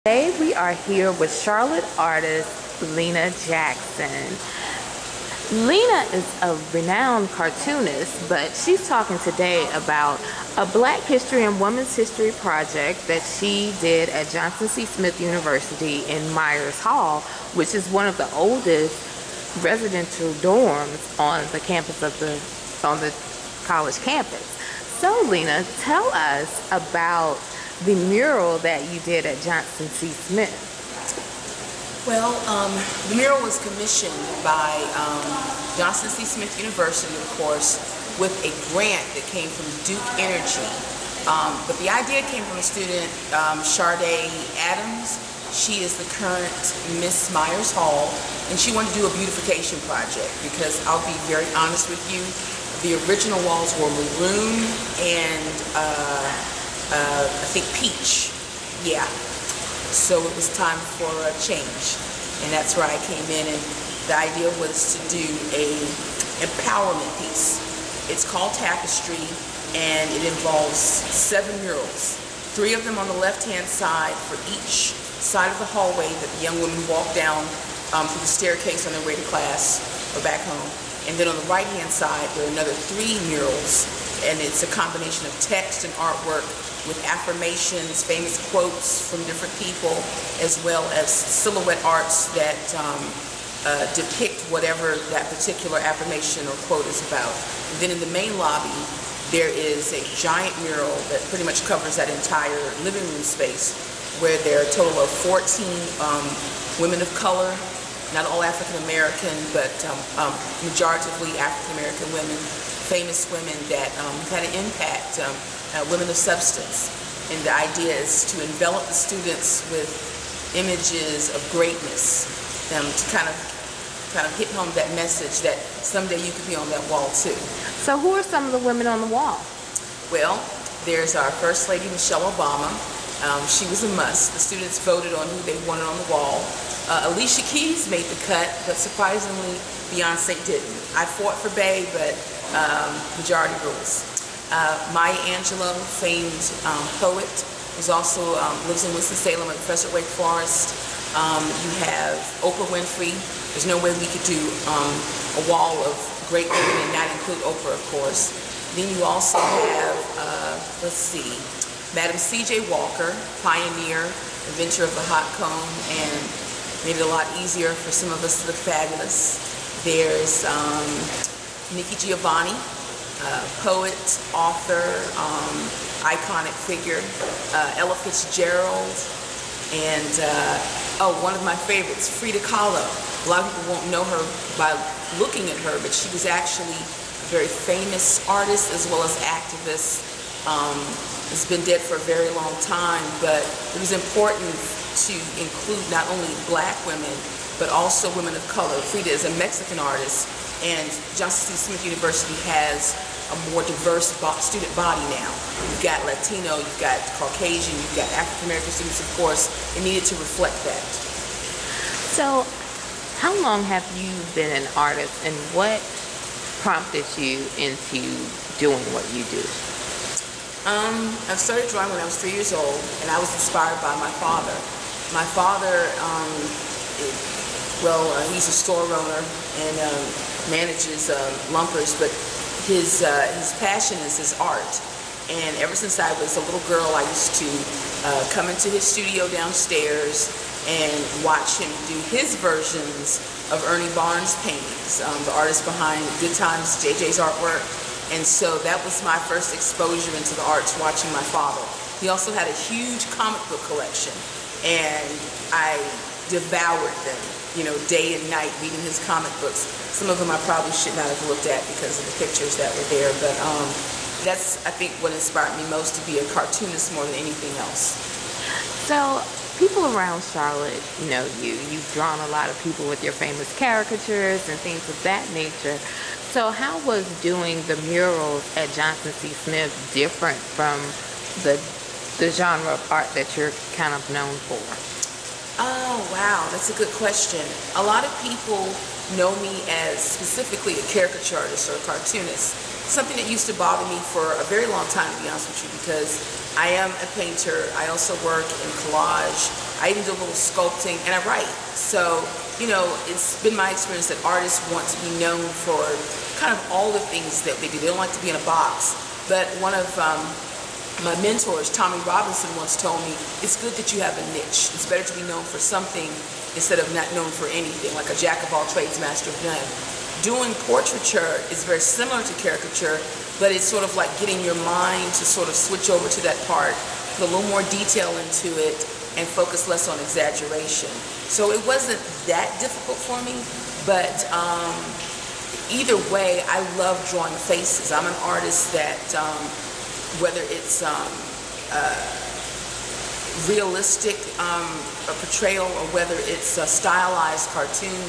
Today we are here with Charlotte artist Lena Jackson. Lena is a renowned cartoonist, but she's talking today about a Black History and Women's History project that she did at Johnson C. Smith University in Myers Hall, which is one of the oldest residential dorms on the campus of the college campus. So Lena, tell us about the mural that you did at Johnson C. Smith. Well, the mural was commissioned by Johnson C. Smith University, of course, with a grant that came from Duke Energy. But the idea came from a student, Sharday Adams. She is the current Miss Myers Hall, and she wanted to do a beautification project because I'll be very honest with you, the original walls were maroon and I think peach, yeah. So it was time for a change, and that's where I came in, and the idea was to do a empowerment piece. It's called Tapestry, and it involves 7 murals, 3 of them on the left-hand side for each side of the hallway that the young women walk down through the staircase on their way to class or back home. And then on the right-hand side, there are another 3 murals, and it's a combination of text and artwork with affirmations, famous quotes from different people, as well as silhouette arts that depict whatever that particular affirmation or quote is about. And then in the main lobby, there is a giant mural that pretty much covers that entire living room space, where there are a total of 14 women of color, not all African American, but majoritively African American women, famous women that had an impact, women of substance. And the idea is to envelop the students with images of greatness, to kind of hit home that message that someday you could be on that wall too. So who are some of the women on the wall? Well, there's our First Lady, Michelle Obama. She was a must. The students voted on who they wanted on the wall. Alicia Keys made the cut, but surprisingly, Beyonce didn't. I fought for Bey, but majority rules. Maya Angelou, famed poet, who's also lives in Winston-Salem at Professor Wake Forest. You have Oprah Winfrey. There's no way we could do a wall of great women and not include Oprah, of course. Then you also have, let's see, Madam C.J. Walker, pioneer, inventor of the hot comb, and made it a lot easier for some of us to look fabulous. There's Nikki Giovanni, poet, author, iconic figure, Ella Fitzgerald, and one of my favorites, Frida Kahlo. A lot of people won't know her by looking at her, but she was actually a very famous artist as well as activist. Has been dead for a very long time, but it was important to include not only Black women, but also women of color. Frida is a Mexican artist, and Johnson C. Smith University has a more diverse student body now. You've got Latino, you've got Caucasian, you've got African American students, of course. It needed to reflect that. So, how long have you been an artist, and what prompted you into doing what you do? I started drawing when I was 3 years old, and I was inspired by my father. My father, he's a store owner and manages lumpers, but his passion is his art. And ever since I was a little girl, I used to come into his studio downstairs and watch him do his versions of Ernie Barnes' paintings, the artist behind Good Times, JJ's artwork. And so that was my first exposure into the arts, watching my father. He also had a huge comic book collection, and I devoured them, day and night, reading his comic books. Some of them I probably should not have looked at because of the pictures that were there, but that's, I think, what inspired me most to be a cartoonist more than anything else. So, people around Charlotte know you. You've drawn a lot of people with your famous caricatures and things of that nature. So how was doing the murals at Johnson C. Smith different from the genre of art that you're kind of known for? Oh, wow, that's a good question. A lot of people know me as specifically a caricature artist or a cartoonist. Something that used to bother me for a very long time, to be honest with you, because I am a painter. I also work in collage. I even do a little sculpting, and I write. So, you know, it's been my experience that artists want to be known for kind of all the things that they do. They don't like to be in a box. But one of my mentors, Tommy Robinson, once told me, it's good that you have a niche. It's better to be known for something instead of not known for anything, like a jack of all trades, master of none. Doing portraiture is very similar to caricature, but it's sort of like getting your mind to sort of switch over to that part, put a little more detail into it, and focus less on exaggeration. So it wasn't that difficult for me, but either way, I love drawing faces. I'm an artist that, whether it's realistic portrayal or whether it's a stylized cartoon,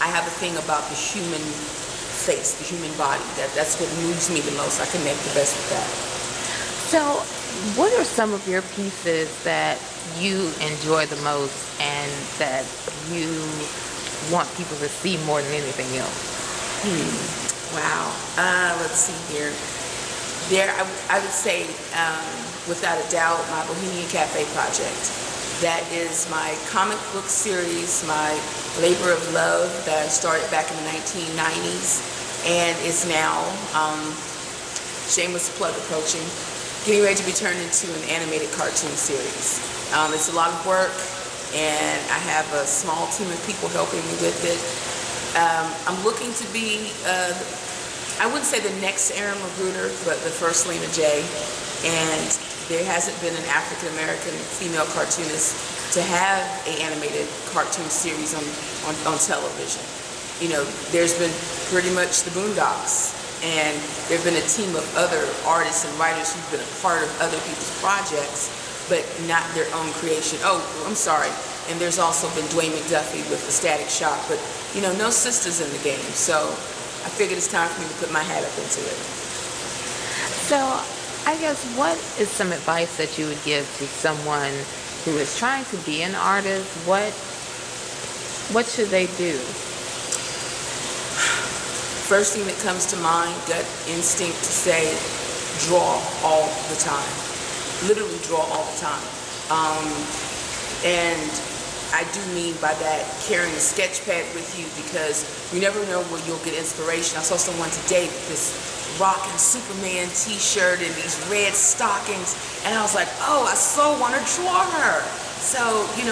I have a thing about the human face, the human body. That's what moves me the most. I connect the best with that. So, what are some of your pieces that you enjoy the most and that you want people to see more than anything else? Wow. Let's see here. I would say, without a doubt, my Bohemian Cafe project. That is my comic book series, my labor of love that I started back in the 1990s, and is now, shameless plug approaching, getting ready to be turned into an animated cartoon series. It's a lot of work, and I have a small team of people helping me with it. I'm looking to be, I wouldn't say the next Aaron Magruder, but the first Lena J. And there hasn't been an African-American female cartoonist to have an animated cartoon series on television. You know, there's been pretty much the Boondocks, and there have been a team of other artists and writers who've been a part of other people's projects, but not their own creation. Oh, I'm sorry. And there's also been Dwayne McDuffie with the Static Shock, but, you know, no sisters in the game. So I figured it's time for me to put my hat up into it. So, I guess, what is some advice that you would give to someone who is trying to be an artist? What should they do? First thing that comes to mind, gut instinct to say, draw all the time. Literally draw all the time. And I do mean by that carrying a sketch pad with you, because you never know where you'll get inspiration. I saw someone today with this rocking Superman t-shirt and these red stockings, and I was like, oh, I so want to draw her. So, you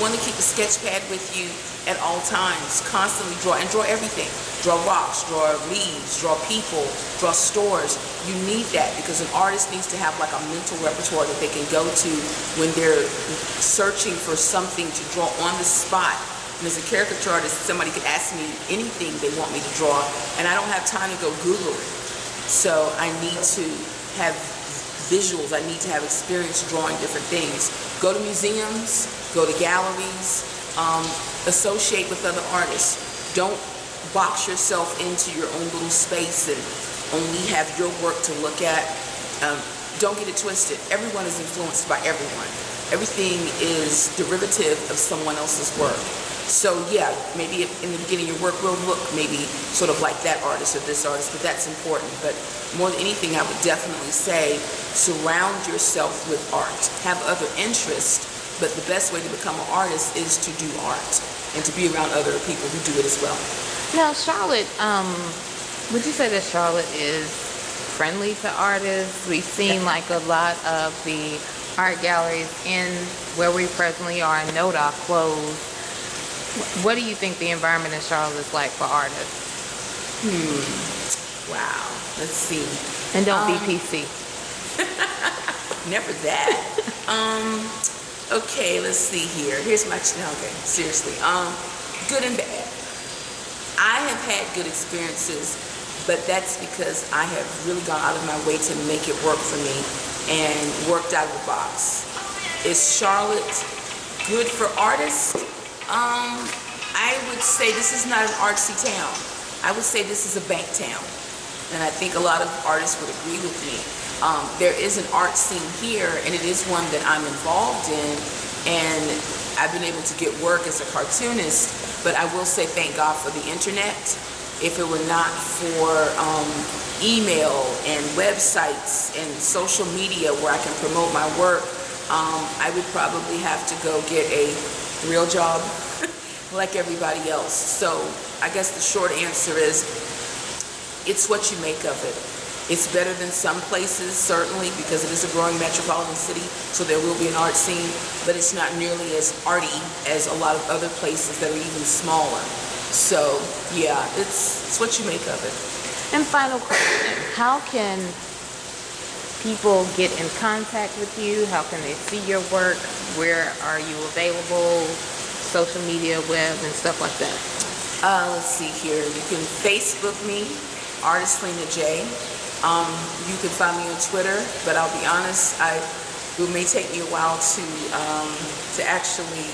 want to keep a sketch pad with you at all times. Constantly draw, and draw everything. Draw rocks, draw leaves, draw people, draw stores. You need that, because an artist needs to have like a mental repertoire that they can go to when they're searching for something to draw on the spot. And as a caricature artist, somebody could ask me anything they want me to draw, and I don't have time to go Google it. So I need to have visuals. I need to have experience drawing different things. Go to museums, go to galleries, associate with other artists. Don't box yourself into your own little space and only have your work to look at. Don't get it twisted. Everyone is influenced by everyone. Everything is derivative of someone else's work. So yeah, maybe in the beginning your work will look maybe sort of like that artist or this artist, but that's important. But more than anything, I would definitely say surround yourself with art. Have other interests, but the best way to become an artist is to do art and to be around other people who do it as well. Now, Charlotte, would you say that Charlotte is friendly to artists? We've seen like a lot of the art galleries in where we presently are in NoDa closed. What do you think the environment in Charlotte is like for artists? Wow. Let's see. And don't be PC. Never that. Okay, let's see here. Here's my, okay, seriously. Good and bad. I have had good experiences, but that's because I have really gone out of my way to make it work for me and worked out of the box. Is Charlotte good for artists? I would say this is not an artsy town. I would say this is a bank town. And I think a lot of artists would agree with me. There is an art scene here, and it is one that I'm involved in, and I've been able to get work as a cartoonist, but I will say thank God for the internet. If it were not for email and websites and social media where I can promote my work, I would probably have to go get a real job like everybody else. So I guess the short answer is, it's what you make of it. It's better than some places, certainly, because it is a growing metropolitan city, so there will be an art scene, but it's not nearly as arty as a lot of other places that are even smaller. So, yeah, it's what you make of it. And final question, how can people get in contact with you? How can they see your work? Where are you available? Social media, web, and stuff like that? Let's see here. You can Facebook me, artist Lena J. You can find me on Twitter, but I'll be honest, it may take me a while to actually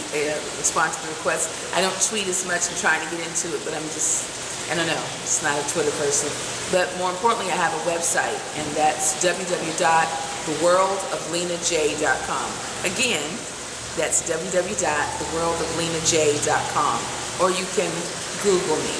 respond to the request. I don't tweet as much. I'm trying to get into it, but I don't know, just not a Twitter person. But more importantly, I have a website, and that's www.theworldoflenaj.com. Again, that's www.theworldoflenaj.com. Or you can Google me.